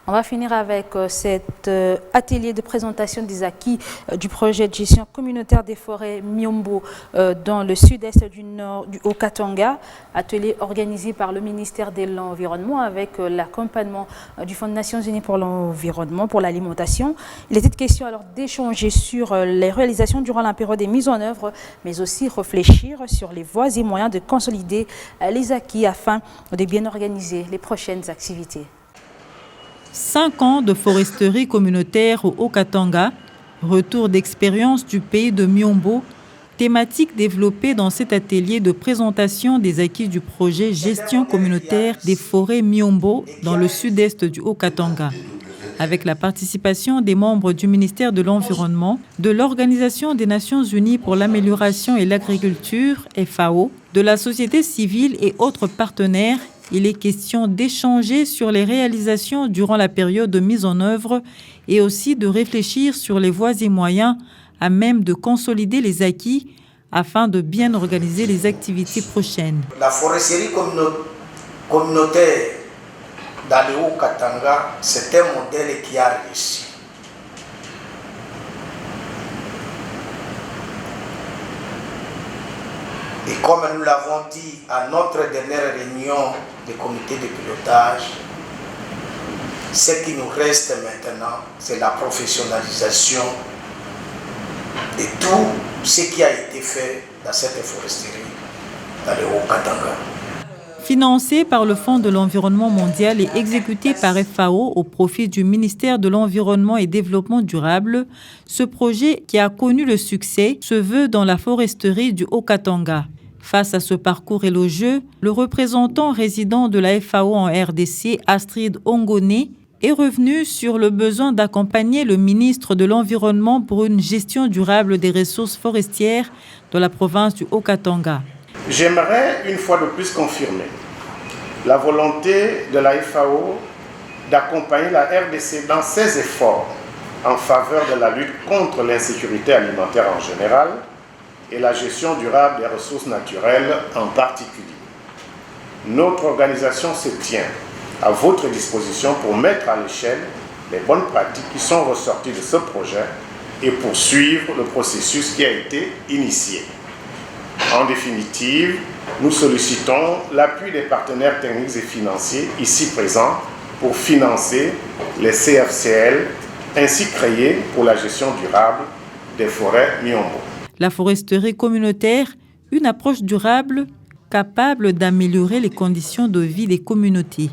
On va finir avec cet atelier de présentation des acquis du projet de gestion communautaire des forêts Miombo dans le sud-est du nord du Haut-Katanga. Atelier organisé par le ministère de l'Environnement avec l'accompagnement du Fonds des Nations Unies pour l'environnement, pour l'alimentation. Il était question alors d'échanger sur les réalisations durant la période des mises en œuvre, mais aussi réfléchir sur les voies et moyens de consolider les acquis afin de bien organiser les prochaines activités. 5 ans de foresterie communautaire au Haut-Katanga, retour d'expérience du pays de Miombo, thématique développée dans cet atelier de présentation des acquis du projet Gestion communautaire des forêts Miombo dans le sud-est du Haut-Katanga, avec la participation des membres du ministère de l'Environnement, de l'Organisation des Nations Unies pour l'amélioration et l'agriculture, FAO, de la société civile et autres partenaires. Il est question d'échanger sur les réalisations durant la période de mise en œuvre et aussi de réfléchir sur les voies et moyens à même de consolider les acquis afin de bien organiser les activités prochaines. La foresterie communautaire dans le Haut-Katanga, c'est un modèle qui a réussi. Et comme nous l'avons dit à notre dernière réunion du comité de pilotage, ce qui nous reste maintenant, c'est la professionnalisation de tout ce qui a été fait dans cette foresterie dans le Haut-Katanga. Financé par le Fonds de l'environnement mondial et exécuté par FAO au profit du ministère de l'Environnement et Développement durable, ce projet qui a connu le succès se veut dans la foresterie du Haut-Katanga. Face à ce parcours élogieux, le représentant résident de la FAO en RDC, Astrid Ongone, est revenu sur le besoin d'accompagner le ministre de l'Environnement pour une gestion durable des ressources forestières dans la province du Haut-Katanga. J'aimerais une fois de plus confirmer la volonté de la FAO d'accompagner la RDC dans ses efforts en faveur de la lutte contre l'insécurité alimentaire en général et la gestion durable des ressources naturelles en particulier. Notre organisation se tient à votre disposition pour mettre à l'échelle les bonnes pratiques qui sont ressorties de ce projet et poursuivre le processus qui a été initié. En définitive, nous sollicitons l'appui des partenaires techniques et financiers ici présents pour financer les CFCL ainsi créés pour la gestion durable des forêts Miombo. La foresterie communautaire, une approche durable capable d'améliorer les conditions de vie des communautés.